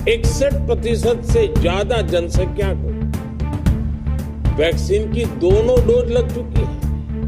61% से ज्यादा जनसंख्या को वैक्सीन की दोनों डोज लग चुकी है।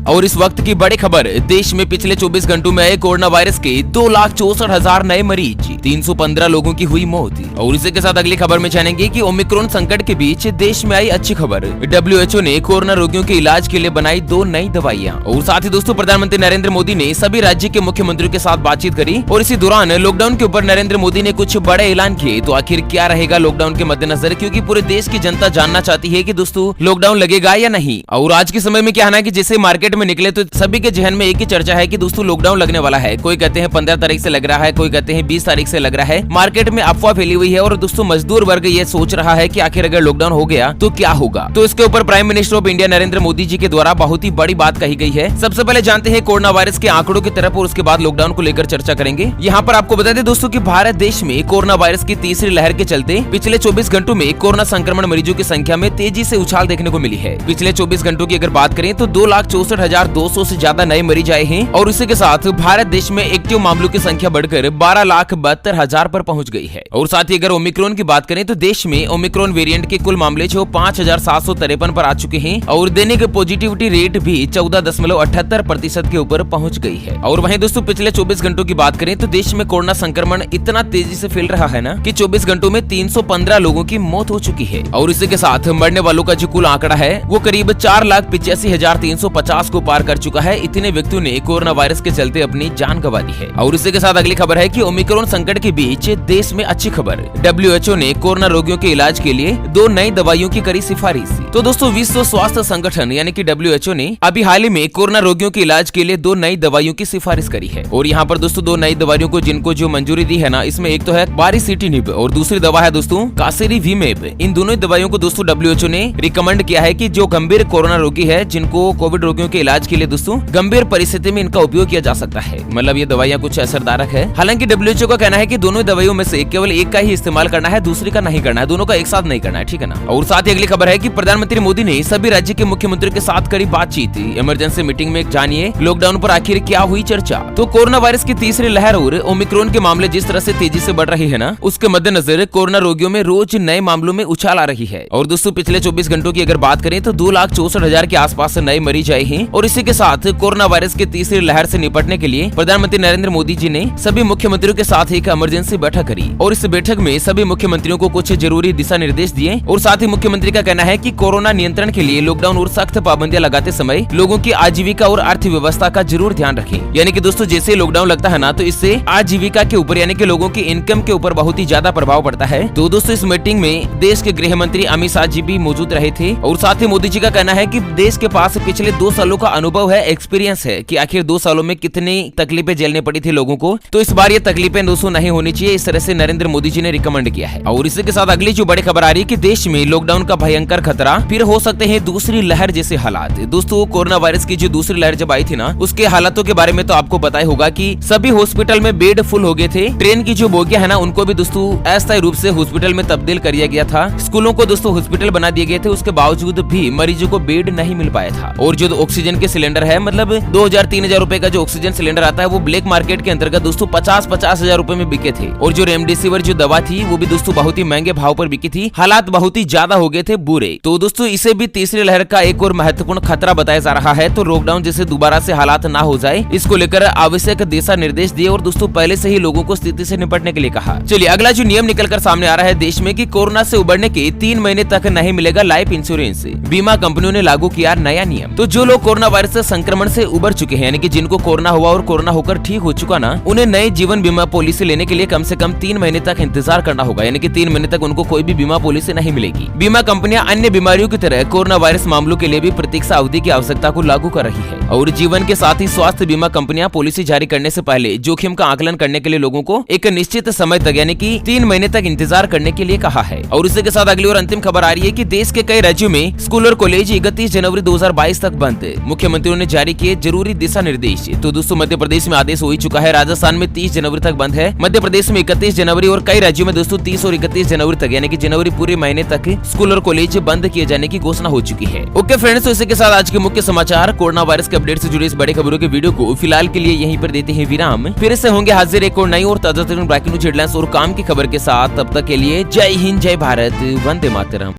और इस वक्त की बड़ी खबर, देश में पिछले 24 घंटों में आए कोरोना वायरस के 2,64,000 नए मरीज, 315 लोगों की हुई मौत। और इसी के साथ अगली खबर में जानेंगे कि ओमिक्रॉन संकट के बीच देश में आई अच्छी खबर। WHO ने कोरोना रोगियों के इलाज के लिए बनाई 2 नई दवाइयां। और साथ ही दोस्तों, प्रधानमंत्री नरेंद्र मोदी ने सभी राज्य के मुख्यमंत्रियों के साथ बातचीत करी और इसी दौरान लॉकडाउन के ऊपर नरेंद्र मोदी ने कुछ बड़े ऐलान किए। तो आखिर क्या रहेगा लॉकडाउन के मद्देनजर, क्योंकि पूरे देश की जनता जानना चाहती है कि दोस्तों लॉकडाउन लगेगा या नहीं। और आज के समय में क्या है कि जैसे मार्केट में निकले तो सभी के जहन में एक ही चर्चा है कि दोस्तों लॉकडाउन लगने वाला है। कोई कहते हैं 15 तारीख से लग रहा है, कोई कहते हैं 20 तारीख से लग रहा है। मार्केट में अफवाह फैली हुई है और दोस्तों मजदूर वर्ग ये सोच रहा है कि आखिर अगर लॉकडाउन हो गया तो क्या होगा। तो इसके ऊपर prime minister of India Narendra Modi ji के द्वारा बहुत ही बड़ी बात कही गई है। सबसे पहले जानते हैं कोरोना वायरस के आंकड़ों की तरफ और उसके बाद लॉकडाउन को लेकर चर्चा करेंगे। यहाँ पर आपको बता दें दोस्तों कि भारत देश में कोरोना वायरस की तीसरी लहर के चलते पिछले 24 घंटों में कोरोना संक्रमण मरीजों की संख्या में तेजी से उछाल देखने को मिली है। पिछले 24 घंटों की अगर बात करें तो 2,64,200 से ज्यादा नए मरीज आए हैं और इसी के साथ भारत देश में एक्टिव मामलों की संख्या बढ़कर 12,72,000 पर पहुंच गई है। और साथ ही अगर ओमिक्रॉन की बात करें तो देश में ओमिक्रॉन वेरिएंट के कुल मामले जो 5,753 पर आ चुके हैं और दैनिक पॉजिटिविटी रेट भी 14.78% के ऊपर पहुंच गई है। और वहीं दोस्तों पिछले 24 घंटों की बात करें तो देश में कोरोना संक्रमण इतना तेजी से फैल रहा है ना कि 24 घंटों में 315 लोगों की मौत हो चुकी है। और इसी के साथ मरने वालों का जो कुल आंकड़ा है वो करीब 4,85,350 को पार कर चुका है। इतने व्यक्तियों ने कोरोना वायरस के चलते अपनी जान गंवा दी है। और इसी के साथ अगली खबर है कि ओमिक्रॉन संकट के बीच देश में अच्छी खबर, WHO ने कोरोना रोगियों के इलाज के लिए 2 नई दवाइयों की करी सिफारिश। तो दोस्तों विश्व स्वास्थ्य संगठन यानी कि WHO ने अभी हाल ही में कोरोना रोगियों के इलाज के लिए 2 नई दवाइयों की सिफारिश करी है। और यहाँ पर दोस्तों 2 नई दवाइयों को जिनको जो मंजूरी दी है ना, इसमें एक तो है बारिसिटिनिब और दूसरी दवा है दोस्तों कासिरिविमेब। इन दोनों दवाइयों को दोस्तों WHO ने रिकमेंड किया है कि जो गंभीर कोरोना रोगी है, जिनको कोविड रोगियों के इलाज के लिए दोस्तों गंभीर परिस्थिति में इनका उपयोग किया जा सकता है। मतलब ये दवाइयां कुछ असरदारक है। हालांकि WHO का कहना है कि दोनों दवाइयों में से केवल एक का ही इस्तेमाल करना है, दूसरी का नहीं करना है, दोनों का एक साथ नहीं करना है, ठीक है ना। और साथ ही अगली खबर है कि प्रधानमंत्री मोदी ने सभी राज्य के मुख्यमंत्रियों के साथ करी बातचीत। इमरजेंसी मीटिंग में जानिए लॉकडाउन पर आखिर क्या हुई चर्चा। तो कोरोना वायरस की तीसरी लहर और ओमिक्रॉन के मामले जिस तरह से तेजी से बढ़ रहे हैं ना, उसके मद्देनजर कोरोना रोगियों में रोज नए मामलों में उछाल आ रही है। और दोस्तों पिछले 24 घंटों की अगर बात करें तो 2,64,000 के आसपास नए मरीज आए हैं। और इसी के साथ कोरोना वायरस की तीसरी लहर से निपटने के लिए प्रधानमंत्री नरेंद्र मोदी जी ने सभी मुख्यमंत्रियों के साथ एक इमरजेंसी बैठक करी। और इस बैठक में सभी मुख्यमंत्रियों को कुछ जरूरी दिशा निर्देश दिए। और साथ ही मुख्यमंत्री का कहना है कि कोरोना नियंत्रण के लिए लॉकडाउन और सख्त पाबंदियां लगाते समय लोगों की आजीविका और अर्थव्यवस्था का जरूर ध्यान रखें। यानी कि दोस्तों जैसे लॉकडाउन लगता है ना, तो इससे आजीविका के ऊपर यानी कि लोगों की इनकम के ऊपर बहुत ही ज्यादा प्रभाव पड़ता है। तो दोस्तों इस मीटिंग में देश के गृह मंत्री अमित शाह जी भी मौजूद रहे थे। और साथ ही मोदी जी का कहना है कि देश के पास पिछले 2 सालों का अनुभव है, एक्सपीरियंस है कि आखिर 2 सालों में कितनी तकलीफें झेलनी पड़ी थी लोगों को। तो इस बार ये तकलीफें दोस्तों नहीं होनी चाहिए, इस तरह से नरेंद्र मोदी जी ने रिकमेंड किया है। और इसी के साथ अगली जो बड़ी खबर आ रही है कि देश में लॉकडाउन का भयंकर खतरा, फिर हो सकते हैं दूसरी लहर जैसे हालात। दोस्तों कोरोना वायरस की जो दूसरी लहर जब आई थी ना, उसके हालातों के बारे में तो आपको पता ही होगा कि सभी हॉस्पिटल में बेड फुल हो गए थे। ट्रेन की जो बोगियां है ना, उनको भी दोस्तों अस्थायी रूप से हॉस्पिटल में तब्दील कर दिया गया था। स्कूलों को दोस्तों हॉस्पिटल बना दिए गए थे, उसके बावजूद भी मरीजों को बेड नहीं मिल पाया था। और जो ऑक्सीजन के सिलेंडर है, मतलब 2,000-3,000 रुपए का जो ऑक्सीजन सिलेंडर आता है, वो ब्लैक मार्केट के अंतर्गत दोस्तों 50,000 रुपए में बिके थे। और जो रेमडेसिविर जो दवा थी वो भी दोस्तों बहुत ही महंगे भाव पर बिकी थी। हालात बहुत ही ज्यादा हो गए थे बुरे। तो दोस्तों इसे भी तीसरी लहर का एक और महत्वपूर्ण खतरा बताया जा रहा है। तो लॉकडाउन जैसे दोबारा से हालात ना हो जाए, इसको लेकर आवश्यक दिशा निर्देश दिए और दोस्तों पहले से ही लोगों को स्थिति से निपटने के लिए कहा। चलिए अगला जो नियम निकलकर सामने आ रहा है देश में कि कोरोना से उबरने के 3 महीने तक नहीं मिलेगा लाइफ इंश्योरेंस। बीमा कंपनियों ने लागू किया नया नियम। तो जो लोग कोरोना वायरस से संक्रमण से उबर चुके हैं, यानी कि जिनको कोरोना हुआ और कोरोना होकर ठीक हो चुका ना, उन्हें नई जीवन बीमा पॉलिसी लेने के लिए कम से कम 3 महीने तक इंतजार करना होगा। यानी कि 3 महीने तक उनको कोई भी बीमा पॉलिसी नहीं मिलेगी। बीमा कंपनियां अन्य बीमारियों की तरह कोरोना वायरस मामलों के लिए भी प्रतीक्षा अवधि की आवश्यकता को लागू कर रही है। और जीवन के साथ ही स्वास्थ्य बीमा कंपनियां पॉलिसी जारी करने से पहले जोखिम का आकलन करने के लिए लोगों को एक निश्चित समय तक यानी कि 3 महीने तक इंतजार करने के लिए कहा है। और इसी के साथ अगली और अंतिम खबर आ रही है कि देश के कई राज्यों में स्कूल और कॉलेज 31 जनवरी 2022 तक बंद। मुख्यमंत्रियों ने जारी किए जरूरी दिशा निर्देश। तो दोस्तों मध्य प्रदेश में आदेश हो ही चुका है, राजस्थान में 30 जनवरी तक बंद है, मध्य प्रदेश में 31 जनवरी और कई राज्यों में दोस्तों 30 और 31 जनवरी तक यानी कि जनवरी पूरे महीने तक स्कूल और कॉलेज बंद किए जाने की घोषणा हो चुकी है। ओके फ्रेंड्स, तो इसी के साथ आज के मुख्य समाचार कोरोना वायरस के अपडेट से जुड़ी इस बड़ी खबरों के वीडियो को फिलहाल के लिए यहीं पर देते हैं विराम। फिर से होंगे हाजिर एक और नई और ताजा ब्रेकिंग न्यूज हेडलाइंस और काम की खबर के साथ। तब तक के लिए जय हिंद, जय भारत, वंदे मातरम।